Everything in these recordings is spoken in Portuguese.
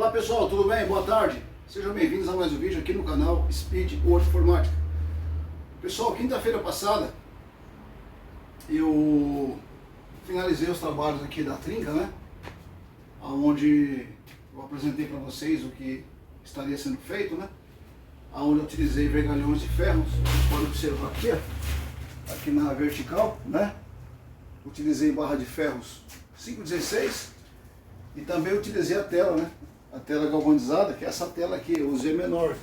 Olá pessoal, tudo bem? Boa tarde. Sejam bem-vindos a mais um vídeo aqui no canal Speed World Informática. Pessoal, quinta-feira passada eu finalizei os trabalhos aqui da trinca, né? Onde eu apresentei para vocês o que estaria sendo feito, né? Onde eu utilizei vergalhões de ferro, vocês podem observar aqui, ó, aqui na vertical, né? Utilizei barra de ferros 516 e também utilizei a tela, né? A tela galvanizada, que é essa tela aqui, eu usei menor,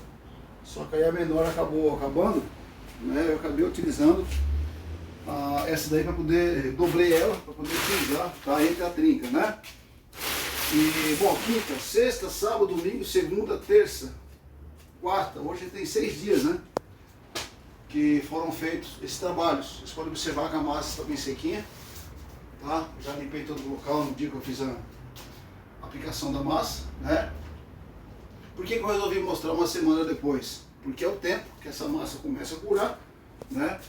só que aí a menor acabou acabando, né? Eu acabei utilizando essa daí para poder, dobrei ela para poder utilizar, tá? Entre a trinca, né? E, bom, quinta, sexta, sábado, domingo, segunda, terça, quarta, hoje tem 6 dias, né? Que foram feitos esses trabalhos. Vocês podem observar que a massa está bem sequinha, tá? Já limpei todo o local no dia que eu fiz a aplicação da massa, né? Por que eu resolvi mostrar uma semana depois? Porque é o tempo que essa massa começa a curar, né?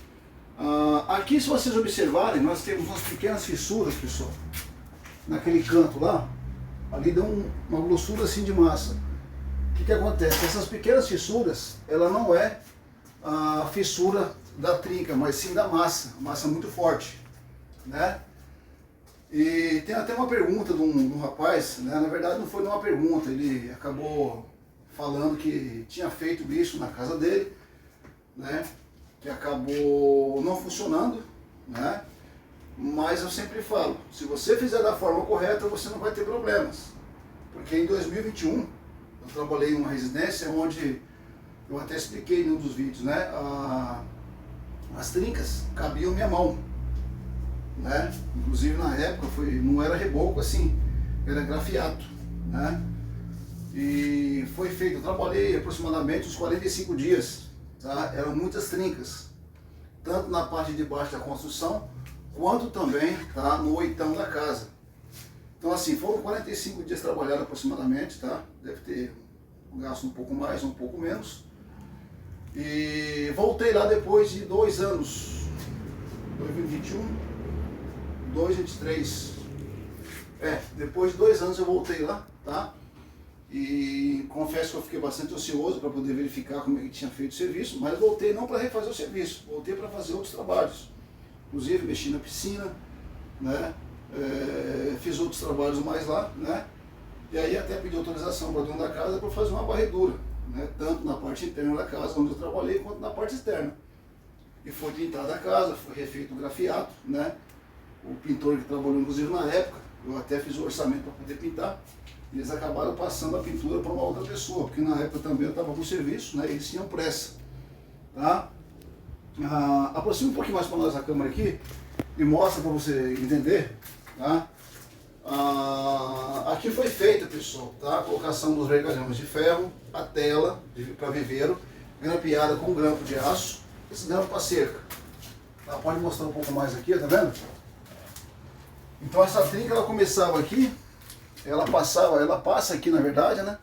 Aqui, se vocês observarem, nós temos umas pequenas fissuras, pessoal, naquele canto lá, ali dá uma grossura assim de massa. O que acontece? Essas pequenas fissuras, ela não é a fissura da trinca, mas sim da massa, massa muito forte, né? E tem até uma pergunta de um rapaz, né? Na verdade não foi uma pergunta, ele acabou falando que tinha feito isso na casa dele, né? Que acabou não funcionando, né? Mas eu sempre falo, se você fizer da forma correta, você não vai ter problemas. Porque em 2021, eu trabalhei em uma residência onde, eu até expliquei em um dos vídeos, né? As trincas cabiam minha mão, né? Inclusive na época não era reboco assim, era grafiato, né? E foi feito, eu trabalhei aproximadamente uns 45 dias, tá? Eram muitas trincas, tanto na parte de baixo da construção, quanto também, tá, no oitão da casa. Então assim, foram 45 dias trabalhados aproximadamente, tá? Deve ter gasto um pouco mais, um pouco menos. E voltei lá depois de 2 anos, 2021, 2023, depois de 2 anos eu voltei lá, tá? E confesso que eu fiquei bastante ansioso para poder verificar como é que tinha feito o serviço, mas voltei não para refazer o serviço, voltei para fazer outros trabalhos. Inclusive mexi na piscina, né? Fiz outros trabalhos mais lá, né? E aí até pedi autorização para o dono da casa para fazer uma varredura, né? Tanto na parte interna da casa onde eu trabalhei, quanto na parte externa. E foi pintada a casa, foi refeito o grafiato, né? O pintor que trabalhou inclusive na época, eu até fiz o orçamento para poder pintar, e eles acabaram passando a pintura para uma outra pessoa, porque na época também eu estava com serviço, né? Eles tinham pressa, tá? Aproxima um pouquinho mais para nós a câmera aqui e mostra para você entender, tá? Aqui foi feita, pessoal, tá? A colocação dos vergalhões de ferro, a tela para viveiro, grampeada com grampo de aço, esse grampo para cerca. Tá? Pode mostrar um pouco mais aqui, tá vendo? Então essa trinca ela começava aqui, ela passa aqui na verdade, né?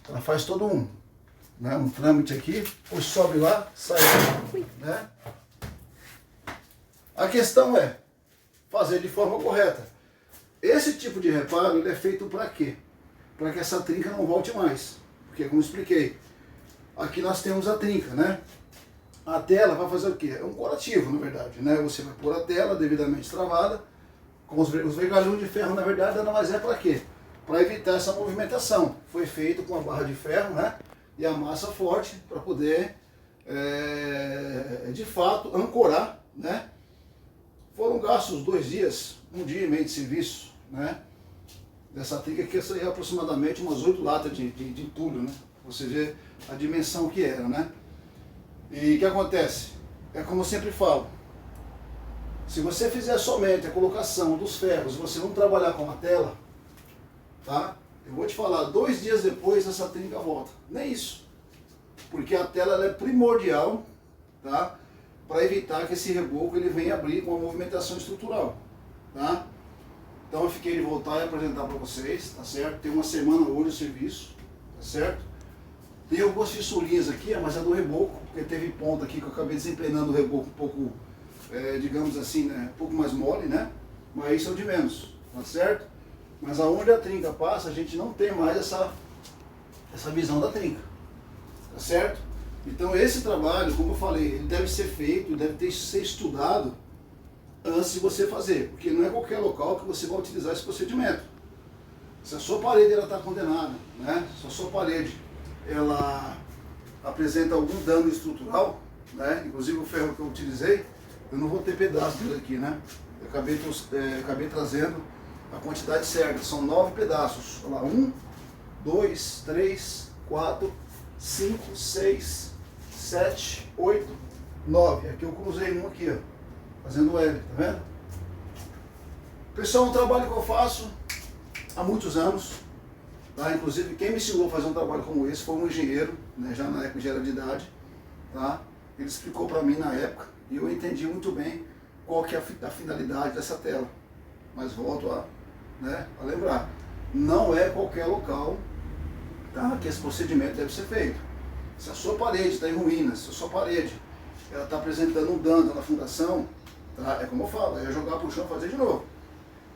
Ela faz todo um trâmite aqui, depois sobe lá, sai lá, né? A questão é fazer de forma correta. Esse tipo de reparo ele é feito para quê? Para que essa trinca não volte mais. Porque como eu expliquei, aqui nós temos a trinca, né? A tela vai fazer o quê? É um curativo, na verdade, né? Você vai pôr a tela devidamente travada, com os vergalhões de ferro, na verdade, nada mais é para quê? Para evitar essa movimentação. Foi feito com a barra de ferro, né? E a massa forte para poder, de fato, ancorar, né? Foram gastos 2 dias, 1 dia e meio de serviço, né? Dessa trinca que seria aproximadamente umas 8 latas de entulho, né? Você vê a dimensão que era, né? E o que acontece? É como eu sempre falo, se você fizer somente a colocação dos ferros, você não trabalhar com a tela, tá? Eu vou te falar, 2 dias depois essa trinca volta. Nem isso. Porque a tela ela é primordial, tá? Para evitar que esse reboco ele venha abrir com uma movimentação estrutural, tá? Então eu fiquei de voltar e apresentar para vocês, tá certo? Tem uma semana hoje o serviço, tá certo? Tem algumas fissurinhas aqui, mas é do reboco, porque teve ponta aqui que eu acabei desempenhando o reboco um pouco, digamos assim, né? Um pouco mais mole, né? Mas isso é o de menos, tá certo? Mas aonde a trinca passa, a gente não tem mais essa visão da trinca, tá certo? Então esse trabalho, como eu falei, ele deve ser feito, deve ser estudado antes de você fazer, porque não é qualquer local que você vai utilizar esse procedimento. Se a sua parede está condenada, né? Se a sua parede ela apresenta algum dano estrutural, né? Inclusive o ferro que eu utilizei, eu não vou ter pedaço dele aqui, né? Eu acabei trazendo a quantidade certa, são 9 pedaços. Olha lá, 1, 2, 3, 4, 5, 6, 7, 8, 9. Aqui eu cruzei um aqui, ó, fazendo L, tá vendo? Pessoal, um trabalho que eu faço há muitos anos, tá? Inclusive quem me ensinou a fazer um trabalho como esse foi um engenheiro, né? Já na época já era de idade, tá? Ele explicou para mim na época e eu entendi muito bem qual que é a finalidade dessa tela. Mas volto a lembrar, não é qualquer local, tá, que esse procedimento deve ser feito. Se a sua parede está em ruínas, se a sua parede está apresentando um dano na fundação, tá, é como eu falo, é jogar para o chão e fazer de novo.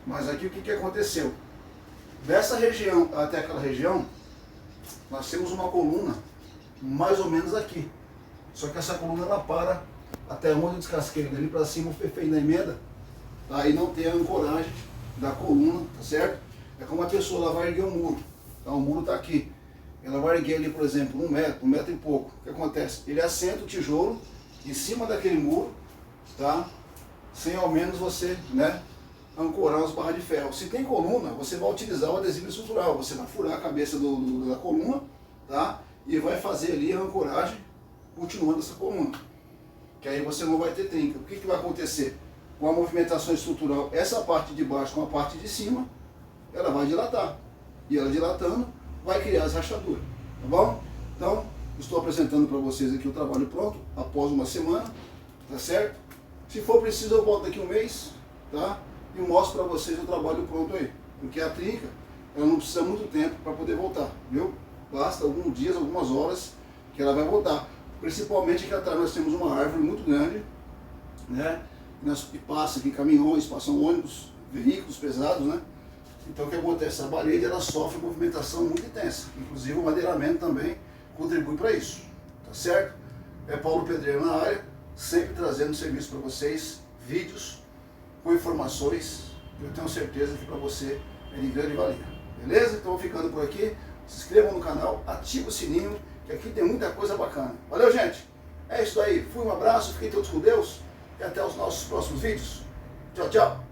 Mas aqui o que aconteceu? Dessa região até aquela região, nós temos uma coluna mais ou menos aqui. Só que essa coluna ela para até onde eu descasquei dali para cima, fez na emenda, tá, e não tem a ancoragem da coluna, tá certo? É como a pessoa ela vai erguer um muro, tá? O muro está aqui. Ela vai erguer ali, por exemplo, 1 metro e pouco. O que acontece? Ele assenta o tijolo em cima daquele muro, tá? Sem ao menos você, né, ancorar as barras de ferro. Se tem coluna, você vai utilizar o adesivo estrutural. Você vai furar a cabeça da coluna, tá? E vai fazer ali a ancoragem continuando essa coluna. Que aí você não vai ter trinca. O que vai acontecer? Com a movimentação estrutural, essa parte de baixo com a parte de cima, ela vai dilatar. E ela dilatando, vai criar as rachaduras. Tá bom? Então, estou apresentando para vocês aqui o trabalho pronto, após uma semana, tá certo? Se for preciso, eu volto daqui um mês, tá? E mostro para vocês o trabalho pronto aí. Porque a trinca, ela não precisa muito tempo para poder voltar, viu? Basta alguns dias, algumas horas, que ela vai voltar. Principalmente que atrás nós temos uma árvore muito grande, né? Que passa aqui caminhões, passam ônibus, veículos pesados, né? Então o que acontece? A parede ela sofre movimentação muito intensa. Inclusive o madeiramento também contribui para isso, tá certo? É Paulo Pedreiro na área, sempre trazendo serviço para vocês, vídeos com informações, eu tenho certeza que para você é de grande valia. Beleza? Então ficando por aqui, se inscrevam no canal, ative o sininho, que aqui tem muita coisa bacana. Valeu, gente? É isso aí. Fui, um abraço, fiquem todos com Deus e até os nossos próximos vídeos. Tchau, tchau.